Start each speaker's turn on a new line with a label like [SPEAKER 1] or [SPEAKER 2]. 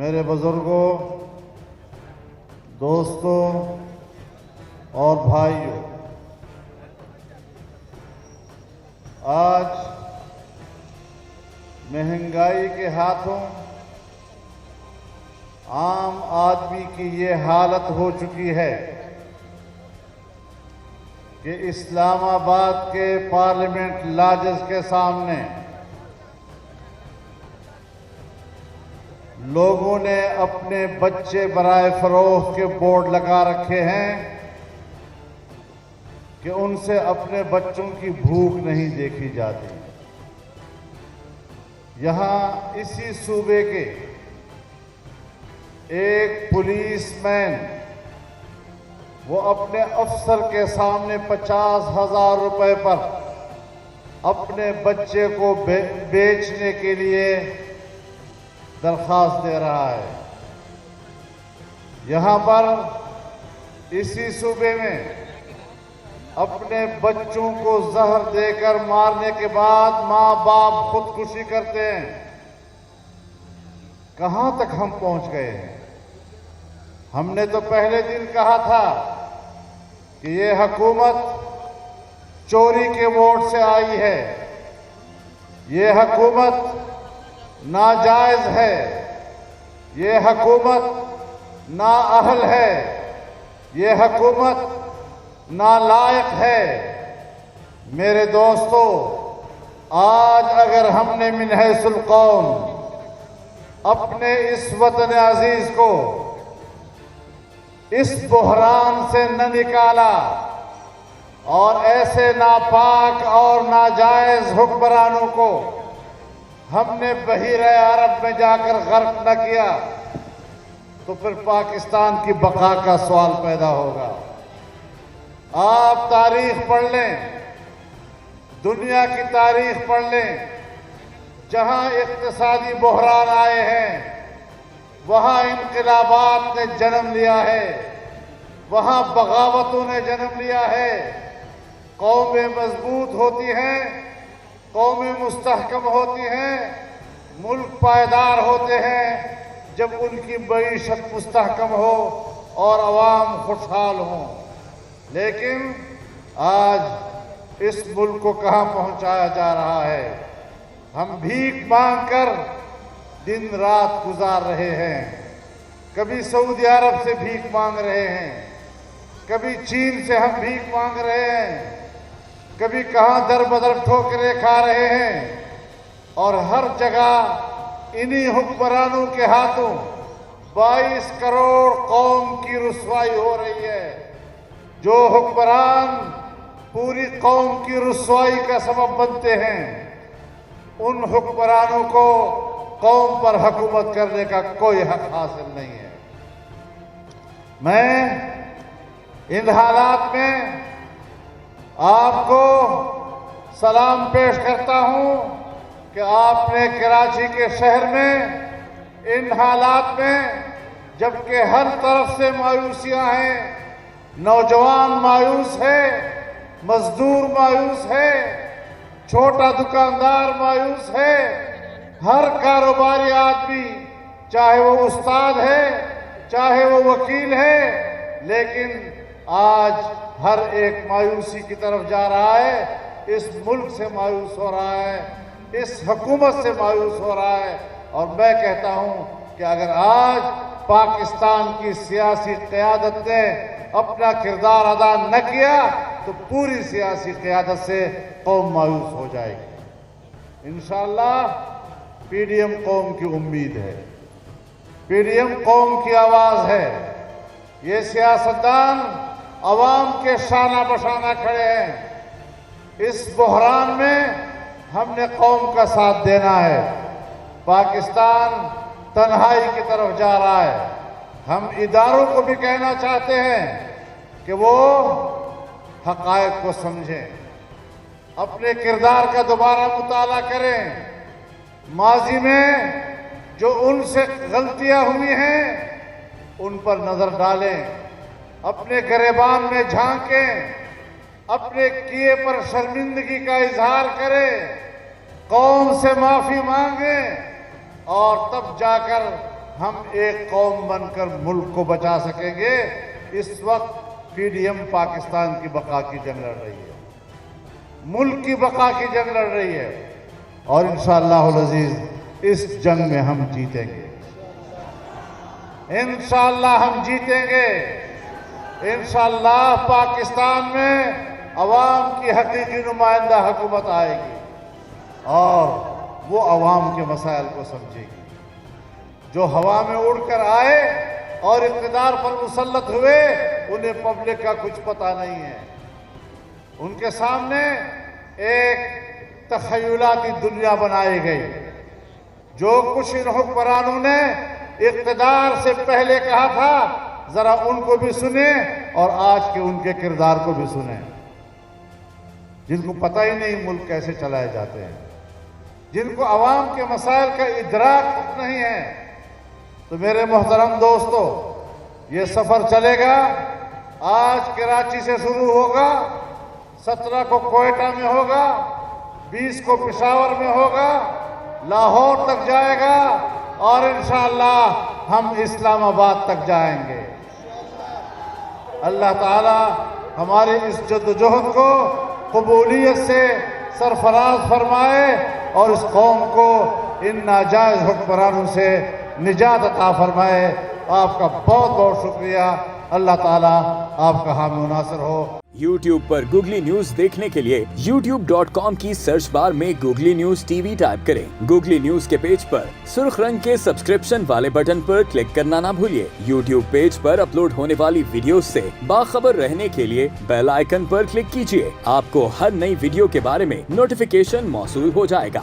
[SPEAKER 1] میرے بزرگوں، دوستوں اور بھائیوں، آج مہنگائی کے ہاتھوں عام آدمی کی یہ حالت ہو چکی ہے کہ اسلام آباد کے پارلیمنٹ لاجز کے سامنے لوگوں نے اپنے بچے برائے فروخت کے بورڈ لگا رکھے ہیں کہ ان سے اپنے بچوں کی بھوک نہیں دیکھی جاتی۔ یہاں اسی صوبے کے ایک پولیس مین وہ اپنے افسر کے سامنے 50,000 روپے پر اپنے بچے کو بیچنے کے لیے درخواست دے رہا ہے۔ یہاں پر اسی صوبے میں اپنے بچوں کو زہر دے کر مارنے کے بعد ماں باپ خودکشی کرتے ہیں۔ کہاں تک ہم پہنچ گئے ہیں؟ ہم نے تو پہلے دن کہا تھا کہ یہ حکومت چوری کے ووٹ سے آئی ہے، یہ حکومت ناجائز ہے، یہ حکومت نااہل ہے، یہ حکومت نالائق ہے۔ میرے دوستو، آج اگر ہم نے من حیث القوم اپنے اس وطن عزیز کو اس بحران سے نہ نکالا اور ایسے ناپاک اور ناجائز حکمرانوں کو ہم نے بحیرہ عرب میں جا کر غرق نہ کیا تو پھر پاکستان کی بقا کا سوال پیدا ہوگا۔ آپ تاریخ پڑھ لیں، دنیا کی تاریخ پڑھ لیں، جہاں اقتصادی بحران آئے ہیں وہاں انقلابات نے جنم لیا ہے، وہاں بغاوتوں نے جنم لیا ہے۔ قومیں مضبوط ہوتی ہیں، قومیں مستحکم ہوتی ہیں، ملک پائیدار ہوتے ہیں جب ان کی معیشت مستحکم ہو اور عوام خوشحال ہوں۔ لیکن آج اس ملک کو کہاں پہنچایا جا رہا ہے؟ ہم بھیک مانگ کر دن رات گزار رہے ہیں۔ کبھی سعودی عرب سے بھیک مانگ رہے ہیں، کبھی چین سے ہم بھیک مانگ رہے ہیں، کبھی کہاں در بدر ٹھوکریں کھا رہے ہیں، اور ہر جگہ انہی حکمرانوں کے ہاتھوں 22 کروڑ قوم کی رسوائی ہو رہی ہے۔ جو حکمران پوری قوم کی رسوائی کا سبب بنتے ہیں، ان حکمرانوں کو قوم پر حکومت کرنے کا کوئی حق حاصل نہیں ہے۔ میں ان حالات میں آپ کو سلام پیش کرتا ہوں کہ آپ نے کراچی کے شہر میں ان حالات میں جبکہ ہر طرف سے مایوسیاں ہیں، نوجوان مایوس ہے، مزدور مایوس ہے، چھوٹا دکاندار مایوس ہے، ہر کاروباری آدمی چاہے وہ استاد ہے چاہے وہ وکیل ہے، لیکن آج ہر ایک مایوسی کی طرف جا رہا ہے۔ اس ملک سے مایوس ہو رہا ہے، اس حکومت سے مایوس ہو رہا ہے۔ اور میں کہتا ہوں کہ اگر آج پاکستان کی سیاسی قیادت نے اپنا کردار ادا نہ کیا تو پوری سیاسی قیادت سے قوم مایوس ہو جائے گی۔ انشاءاللہ پی ڈی ایم قوم کی امید ہے، پی ڈی ایم قوم کی آواز ہے۔ یہ سیاستدان عوام کے شانہ بشانہ کھڑے ہیں۔ اس بحران میں ہم نے قوم کا ساتھ دینا ہے۔ پاکستان تنہائی کی طرف جا رہا ہے۔ ہم اداروں کو بھی کہنا چاہتے ہیں کہ وہ حقائق کو سمجھیں، اپنے کردار کا دوبارہ مطالعہ کریں، ماضی میں جو ان سے غلطیاں ہوئی ہیں ان پر نظر ڈالیں، اپنے گریبان میں جھانکیں، اپنے کیے پر شرمندگی کا اظہار کریں، قوم سے معافی مانگیں، اور تب جا کر ہم ایک قوم بن کر ملک کو بچا سکیں گے. اس وقت PDM پاکستان کی بقا کی جنگ لڑ رہی ہے, ملک کی بقا کی جنگ لڑ رہی ہے, اور انشاءاللہ العزیز اس جنگ میں ہم جیتیں گے. انشاءاللہ ہم جیتیں گے. انشاءاللہ پاکستان میں عوام کی حقیقی نمائندہ حکومت آئے گی اور وہ عوام کے مسائل کو سمجھے گی. جو ہوا میں اڑ کر آئے اور اقتدار پر مسلط ہوئے, انہیں پبلک کا کچھ پتہ نہیں ہے. ان کے سامنے ایک تخیلاتی دنیا بنائی گئی. جو کچھ ان حکمرانوں نے اقتدار سے پہلے کہا تھا, ذرا ان کو بھی سنیں اور آج کے ان کے کردار کو بھی سنیں, جن کو پتہ ہی نہیں ملک کیسے چلائے جاتے ہیں, جن کو عوام کے مسائل کا ادراک نہیں ہے. تو میرے محترم دوستو, یہ سفر چلے گا. آج کراچی سے شروع ہوگا, 17 کو کوئٹہ میں ہوگا, 20 کو پشاور میں ہوگا, لاہور تک جائے گا, اور انشاءاللہ ہم اسلام آباد تک جائیں گے. اللہ تعالی ہماری اس جدوجہد کو قبولیت سے سرفراز فرمائے اور اس قوم کو ان ناجائز حکمرانوں سے نجات عطا فرمائے. آپ کا بہت بہت شکریہ. اللہ تعالیٰ آپ کا حامی و ناصر ہو.
[SPEAKER 2] YouTube پر گوگلی نیوز دیکھنے کے لیے youtube.com کی سرچ بار میں گوگلی نیوز TV ٹائپ کریں. گوگلی نیوز کے پیج پر سرخ رنگ کے سبسکرپشن والے بٹن پر کلک کرنا نہ بھولیے. YouTube پیج پر اپلوڈ ہونے والی ویڈیوز سے باخبر رہنے کے لیے بیل آئیکن پر کلک کیجیے. آپ کو ہر نئی ویڈیو کے بارے میں نوٹیفیکیشن موصول ہو جائے گا.